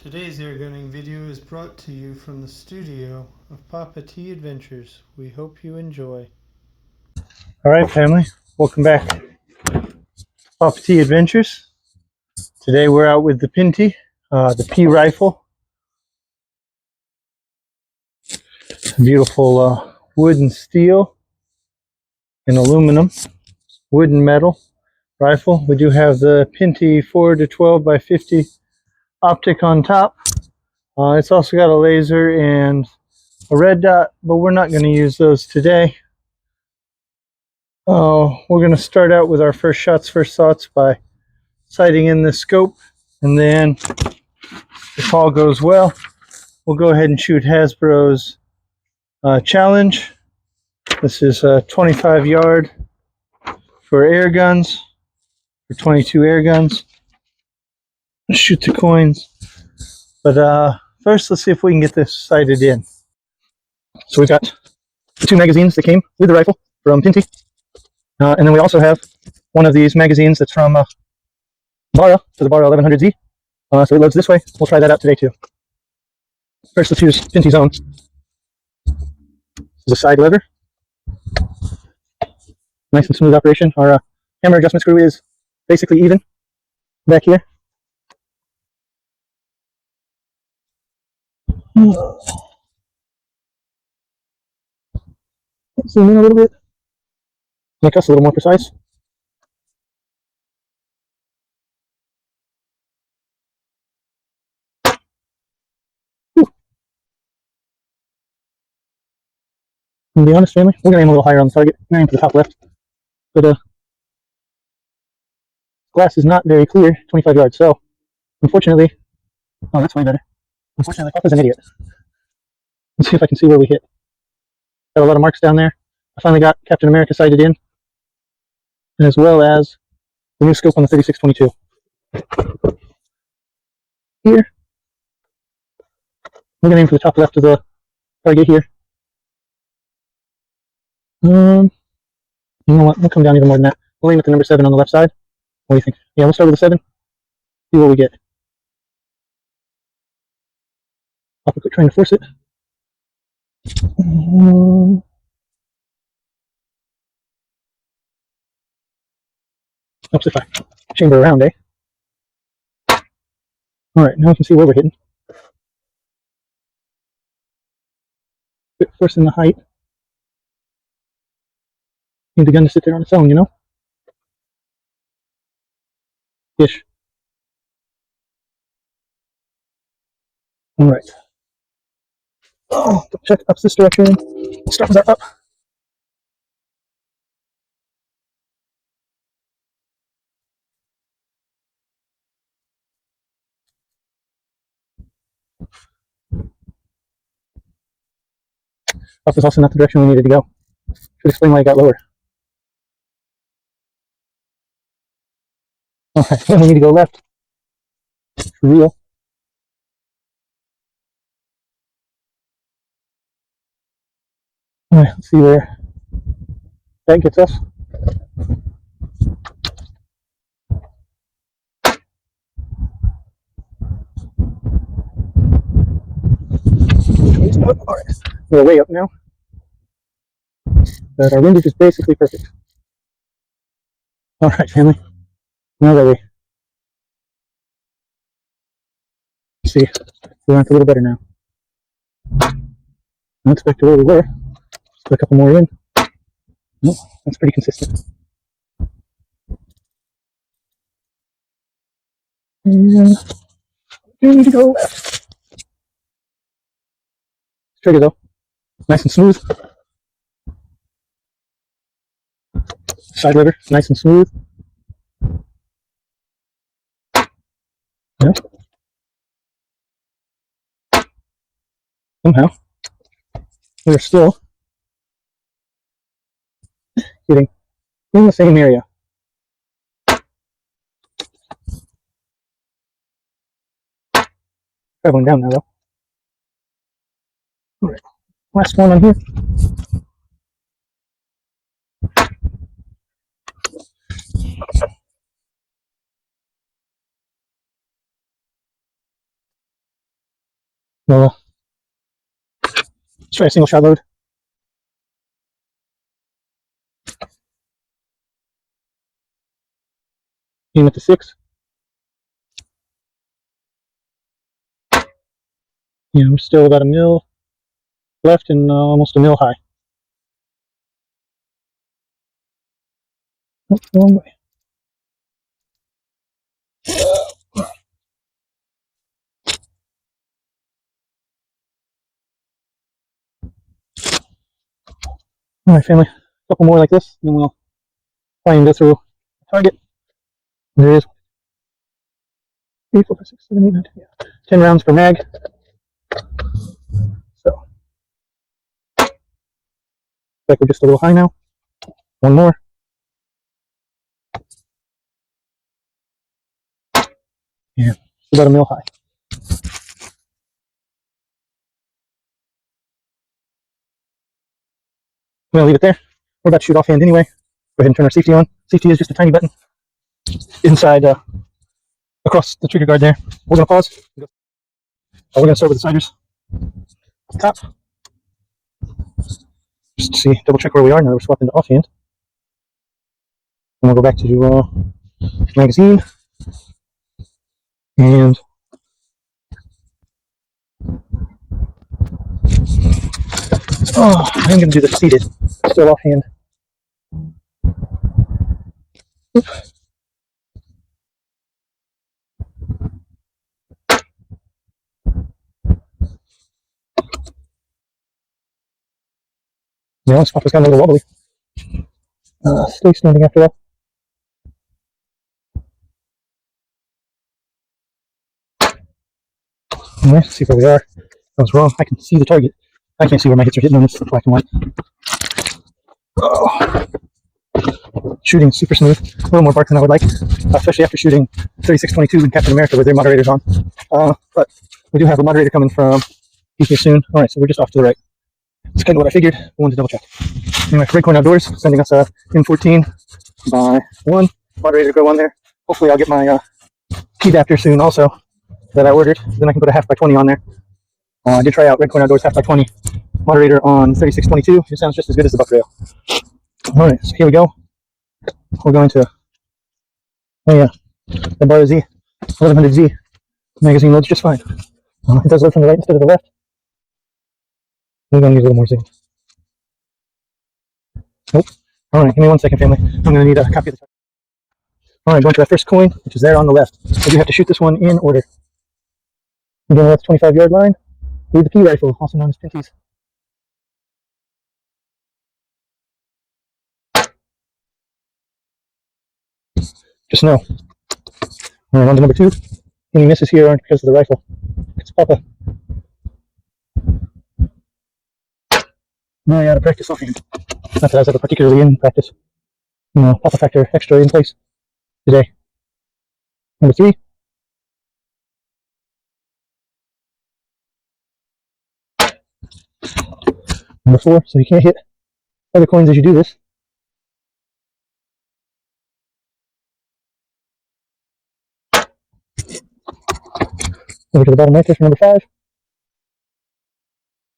Today's airgunning video is brought to you from the studio of Papa T Adventures. We hope you enjoy. Alright family, welcome back to Papa T Adventures. Today we're out with the Pinty, the P rifle. Beautiful wood and steel and aluminum, wood and metal rifle. We do have the Pinty 4 to 12 by 50 optic on top. It's also got a laser and a red dot, but we're not going to use those today. We're going to start out with our first thoughts by sighting in the scope, and then if all goes well, we'll go ahead and shoot Hasbro's challenge. This is a 25 yard for air guns, for 22 air guns. Shoot the coins, but first let's see if we can get this sighted in. So we've got the two magazines that came with the rifle from Pinty, and then we also have one of these magazines that's from Barra, to the Barra 1100Z. So it loads this way. We'll try that out today too. First, let's use Pinty's own. This is a side lever. Nice and smooth operation. Our hammer adjustment screw is basically even back here. Zoom in a little bit. Make us a little more precise. To be honest, family, we're going to aim a little higher on the target. We're going to aim for the top left. But glass is not very clear, 25 yards. So, unfortunately, oh, that's way better. Unfortunately, Papa's an idiot. Let's see if I can see where we hit. Got a lot of marks down there. I finally got Captain America sighted in, as well as the new scope on the 36-22. Here, we're going to aim for the top left of the target here. You know what? We'll come down even more than that. We'll aim at the number 7 on the left side. What do you think? Yeah, we'll start with the 7. See what we get. Papa quit trying to force it. Helps if I chamber around, eh? Alright, now we can see where we're hitting. Quit forcing the height. Need the gun to sit there on its own, you know? Ish. Alright. Oh, check up this direction. We'll start with our up. Up is also not the direction we needed to go. Should explain why it got lower. Okay, then we need to go left. For real. Alright, let's see where that gets us. Alright, we're way up now. But our windage is basically perfect. Alright, family. Now that we see, we went a little better now. Let's back to where we were. Just put a couple more in. Nope, that's pretty consistent. And we need to go left. Trigger though, nice and smooth. Side lever, nice and smooth. Yeah. Somehow, we're still getting in the same area. Traveling down now though. Alright, last one on here. We'll let's try a single shot load. Aim at the 6. Yeah, we're still about a mil left and almost a mil high. Oh, wrong way. All right, family. A couple more like this, and then we'll try and go through the target. There is 3, 4, 5, 6, 7, 8, 9, 10, yeah. 10 rounds per mag. So, like we're just a little high now. One more. Yeah, about a mil high. I'm gonna leave it there. We're about to shoot offhand anyway. Go ahead and turn our safety on. Safety is just a tiny button inside, across the trigger guard there. We're gonna pause. We're gonna start with the siders. Top. Just to see, double check where we are now that we're swapping to offhand. And we'll go back to magazine. And I'm going to do the seated, still offhand. Oop. Yeah, this was kind of a little wobbly. Stay standing after that. All right, let's see where we are. I was wrong. I can see the target. I can't see where my hits are hitting on this black and white. Oh. Shooting super smooth. A little more bark than I would like, especially after shooting 36-22 in Captain America with their moderators on. But we do have a moderator coming from PCP soon. All right, so we're just off to the right. That's kind of what I figured. I wanted to double check. Anyway, Breakpoint Outdoors sending us a M14 by 1. Moderator go on there. Hopefully I'll get my key adapter soon also that I ordered. Then I can put a half by 20 on there. I did try out Breakpoint Outdoors half by 20 moderator on 36-22. It sounds just as good as the buck rail. All right, so here we go. We're going to, the bar Z, 1100Z magazine loads just fine. It does load from the right instead of the left. We're going to use a little more zoom. Nope. All right, give me 1 second, family. I'm going to need a copy of the. All right, going to that first coin, which is there on the left. I do have to shoot this one in order. I'm doing that 25-yard line with the P rifle, also known as Pinty's. Just know. All right, on to number 2. Any misses here aren't because of the rifle. It's Papa. Now you're out of practice offhand. Not that I was ever particularly in practice. Papa factor extra in place today. Number 3. Number 4, so you can't hit other coins as you do this. Over to the bottom right there for number 5.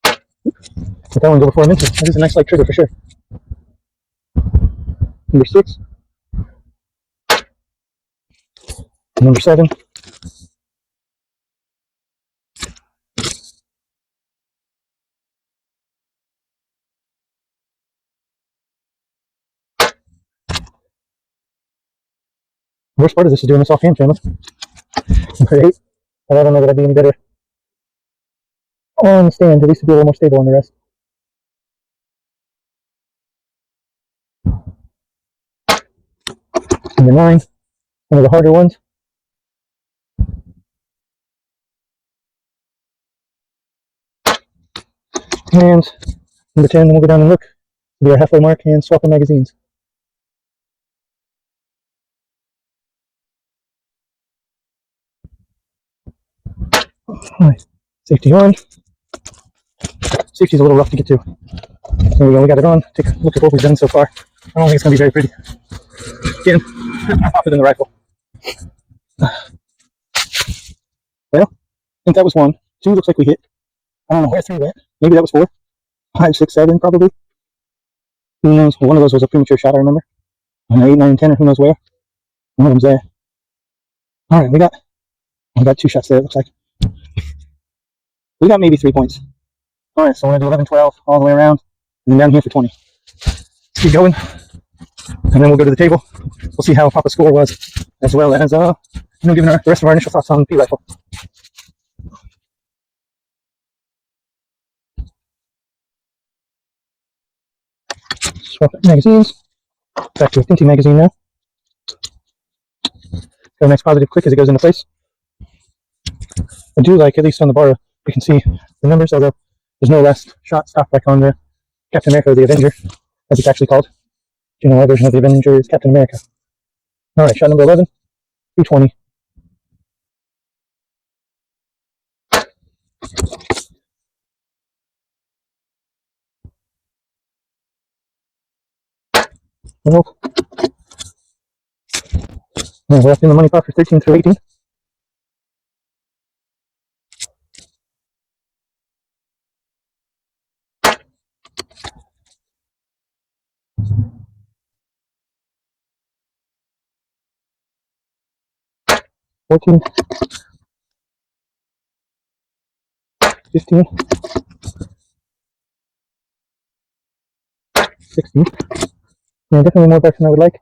Let that one go before I mention it. That is a nice light trigger for sure. Number 6. Number 7. The worst part of this is doing this offhand, family. Number 8. And I don't know that I'd be any better on the stand. At least it'd be a little more stable than the rest. Number 9. One of the harder ones. And number 10, then we'll go down and look. It'll be our halfway mark and swap the magazines. Alright, safety on. Safety's a little rough to get to. There we go, we got it on. Take a look at what we've done so far. I don't think it's going to be very pretty. Again, tougher than the rifle. Well, I think that was 1. 2 looks like we hit. I don't know where 3 went. Maybe that was 4, 5, 6, 7 probably. Who knows? One of those was a premature shot, I remember. 8, 9, 10, or who knows where. One of them's there. Alright, we got 2 shots there, it looks like. We got maybe 3 points. Alright, so we're going to do 11, 12 all the way around. And then down here for 20. Let's keep going. And then we'll go to the table. We'll see how Papa's score was, as well as, giving the rest of our initial thoughts on P rifle. Swap magazines. Back to a Pinty magazine now. Got a nice positive click as it goes into place. I do like, at least on the bar, you can see the numbers, although there's no last shot stop like on the Captain America or the Avenger, as it's actually called. You know, our version of the Avenger is Captain America. Alright, shot number 11, 320. Well, we're up in the money pot for 13 through 18. $14, $15, $16. Yeah, definitely more bucks than I would like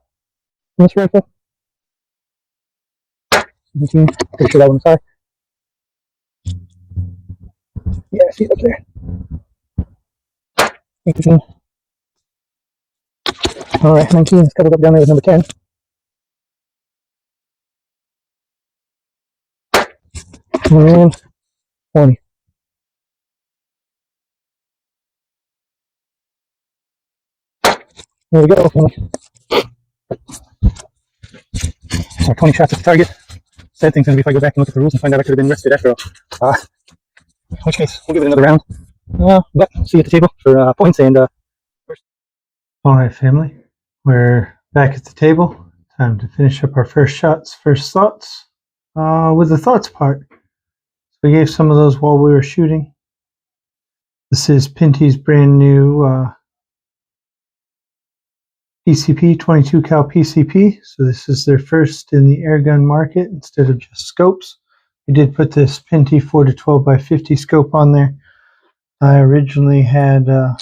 in this rifle. $17, pretty sure that one's high. Yeah, I see it up there. 18. Alright, 19 is coupled up down there with number 10. And 20. There we go. 20 shots at the target. Sad thing's going to be if I go back and look at the rules and find out I could have been rested after all. In which case, we'll give it another round. But see you at the table for points and first. Alright, family. We're back at the table. Time to finish up our first shots, first thoughts, with the thoughts part. So we gave some of those while we were shooting. This is Pinty's brand new PCP-22 cal PCP. So this is their first in the airgun market instead of just scopes. We did put this Pinty 4 to 12 by 50 scope on there. I originally had a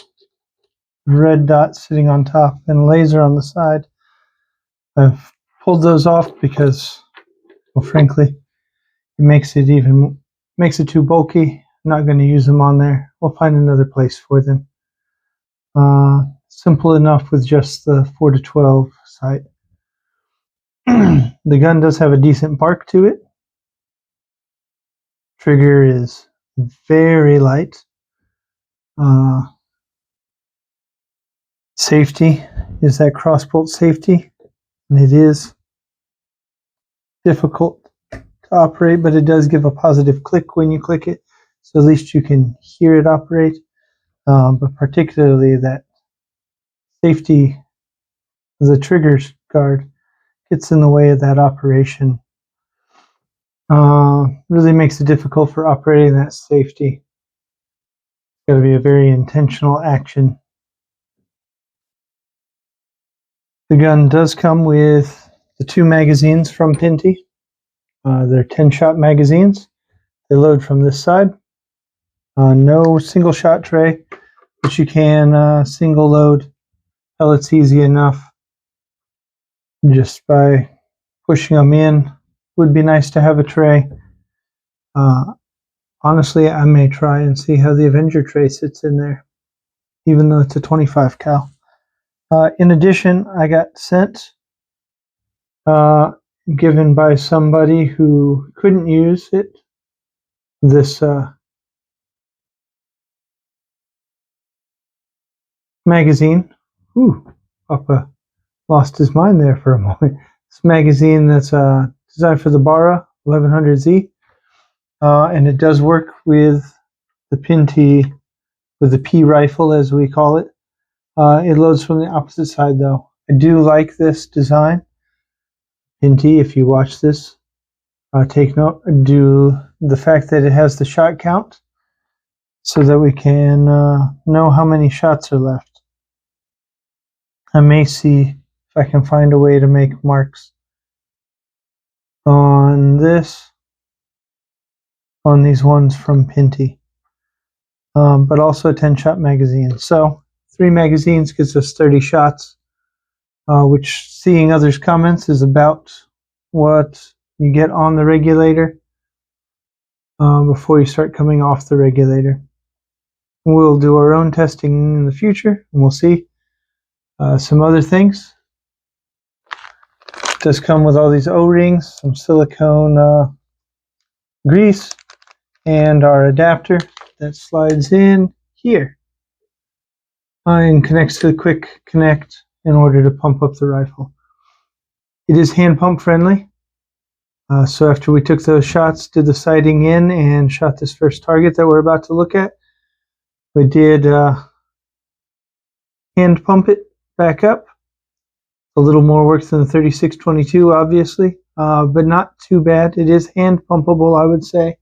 red dot sitting on top and a laser on the side. I've pulled those off because, well, frankly, it makes it too bulky. I'm not going to use them on there. We'll find another place for them. Simple enough with just the 4 to 12 sight. The gun does have a decent bark to it. Trigger is very light. Safety is that crossbolt safety, and it is difficult to operate, but it does give a positive click when you click it, so at least you can hear it operate. But particularly that safety, the trigger guard, gets in the way of that operation. Really makes it difficult for operating that safety. It's got to be a very intentional action. The gun does come with the 2 magazines from Pinty. They're 10-shot magazines. They load from this side. No single shot tray, but you can single load pellets easy enough just by pushing them in. Would be nice to have a tray. Honestly, I may try and see how the Avenger tray sits in there, even though it's a 25 cal. In addition, I got sent, given by somebody who couldn't use it, this magazine. Ooh, Papa lost his mind there for a moment. This magazine that's designed for the Barra 1100Z, and it does work with the Pinty, with the P rifle as we call it. It loads from the opposite side though. I do like this design. Pinty, if you watch this, take note. The fact that it has the shot count so that we can know how many shots are left. I may see if I can find a way to make marks on this, on these ones from Pinty, but also a 10-shot magazine. So 3 magazines gives us 30 shots, which, seeing others' comments, is about what you get on the regulator before you start coming off the regulator. We'll do our own testing in the future, and we'll see. Some other things. It does come with all these O-rings, some silicone grease, and our adapter that slides in here and connects to the quick connect in order to pump up the rifle. It is hand pump friendly. So after we took those shots, did the sighting in, and shot this first target that we're about to look at, we did hand pump it back up. A little more work than the 36-22, obviously, but not too bad. It is hand pumpable, I would say.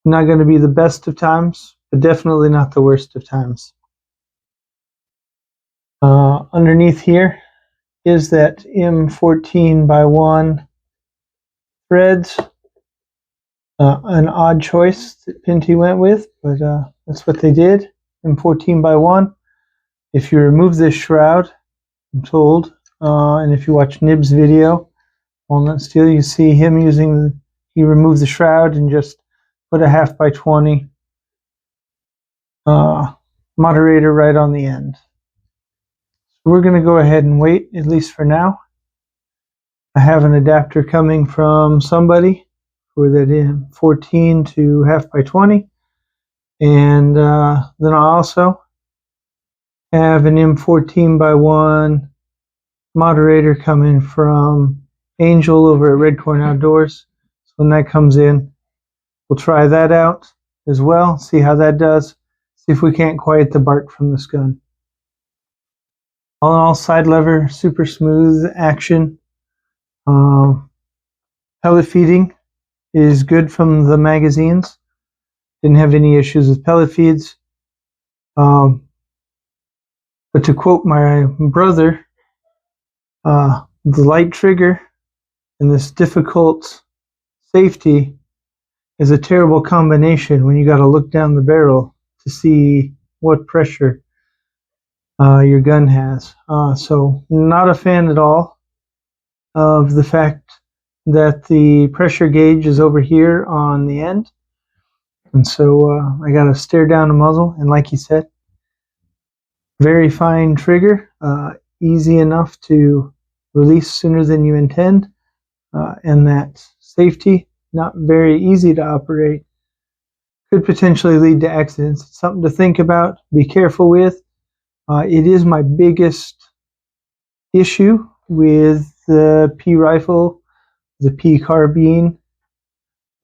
Not going to be the best of times, but definitely not the worst of times. Underneath here is that M14x1 threads. An odd choice that Pinty went with, but that's what they did. M14x1. If you remove this shroud, I'm told, and if you watch Nib's video, Walnut Steel, you see him using, he removed the shroud and just put a 1/2x20 moderator right on the end. So we're going to go ahead and wait, at least for now. I have an adapter coming from somebody for that M14 to 1/2x20, and then I also have an M14x1 moderator coming from Angel over at Redcorn Outdoors. So when that comes in, we'll try that out as well, see how that does, see if we can't quiet the bark from this gun. All in all, side lever, super smooth action. Pellet feeding is good from the magazines. Didn't have any issues with pellet feeds. But to quote my brother, the light trigger and this difficult safety is a terrible combination when you got to look down the barrel to see what pressure your gun has. So not a fan at all of the fact that the pressure gauge is over here on the end. And so I got to stare down the muzzle, and like he said, very fine trigger, easy enough to release sooner than you intend, and that safety, not very easy to operate, could potentially lead to accidents. It's something to think about, be careful with. It is my biggest issue with the P rifle, the P carbine,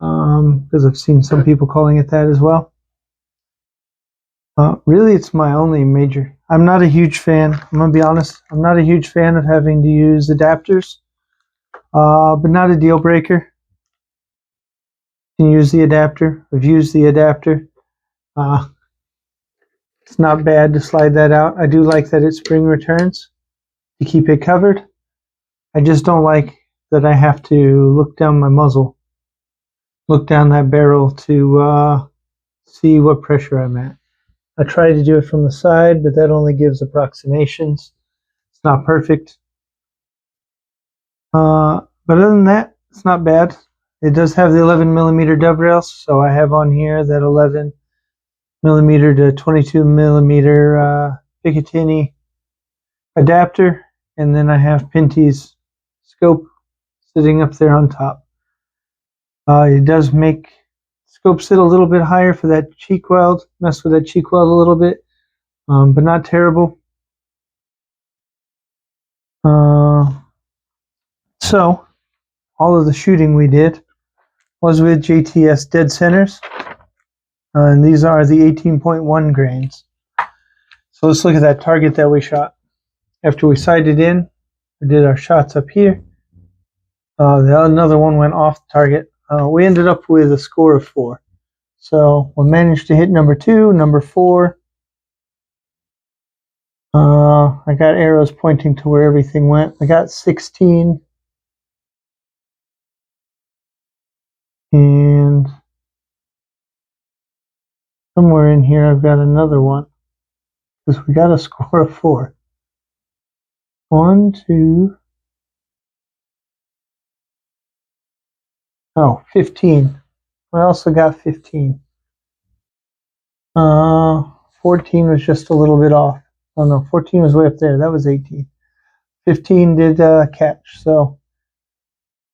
because I've seen some people calling it that as well. Really, it's my only major. I'm not a huge fan. I'm going to be honest. I'm not a huge fan of having to use adapters, but not a deal breaker. You can use the adapter. I've used the adapter. It's not bad to slide that out. I do like that it spring returns to keep it covered. I just don't like that I have to look down my muzzle, look down that barrel to see what pressure I'm at. I try to do it from the side, but that only gives approximations. It's not perfect. But other than that, it's not bad. It does have the 11mm dub rails, so I have on here that 11mm to 22mm Picatinny adapter, and then I have Pinty's scope sitting up there on top. It does make scope sit a little bit higher for that cheek weld, mess with that cheek weld a little bit, but not terrible. So all of the shooting we did was with JTS dead centers, and these are the 18.1 grains. So let's look at that target that we shot. After we sighted in, we did our shots up here. Another one went off the target. We ended up with a score of 4. So we managed to hit number 2, number 4. I got arrows pointing to where everything went. I got 16. And somewhere in here I've got another one. Because we got a score of 4. 1, 2. Oh, 15. I also got 15. 14 was just a little bit off. Oh no, 14 was way up there. That was 18. 15 did catch. So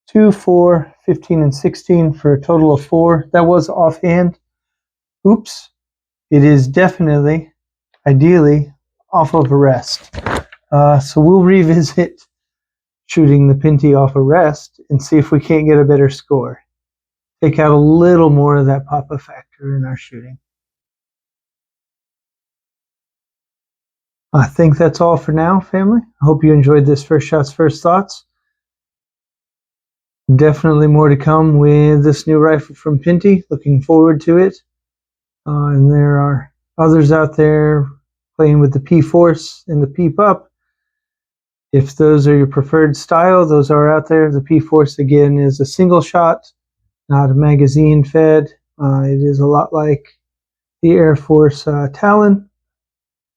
2, 4, 15, and 16 for a total of 4. That was offhand. Oops. It is definitely, ideally, off of arrest. So we'll revisit shooting the Pinty off arrest and see if we can't get a better score. Take out a little more of that pop-up factor in our shooting. I think that's all for now, family. I hope you enjoyed this First Shots, First Thoughts. Definitely more to come with this new rifle from Pinty. Looking forward to it. And there are others out there playing with the P-Force and the P-Pup. If those are your preferred style, those are out there. The P-Force, again, is a single shot, not a magazine fed. It is a lot like the Air Force Talon.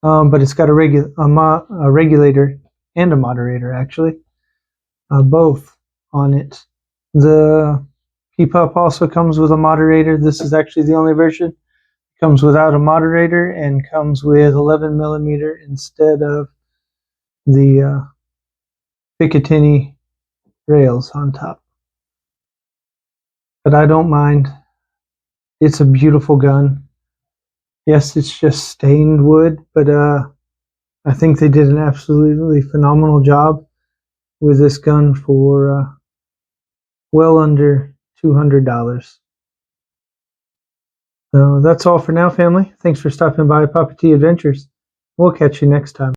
But it's got a regulator and a moderator, actually, both on it. The P-Pup also comes with a moderator. This is actually the only version. It comes without a moderator and comes with 11mm instead of the Picatinny rails on top. But I don't mind. It's a beautiful gun. Yes, it's just stained wood, but I think they did an absolutely phenomenal job with this gun for well under $200. So that's all for now, family. Thanks for stopping by Papa T Adventures. We'll catch you next time.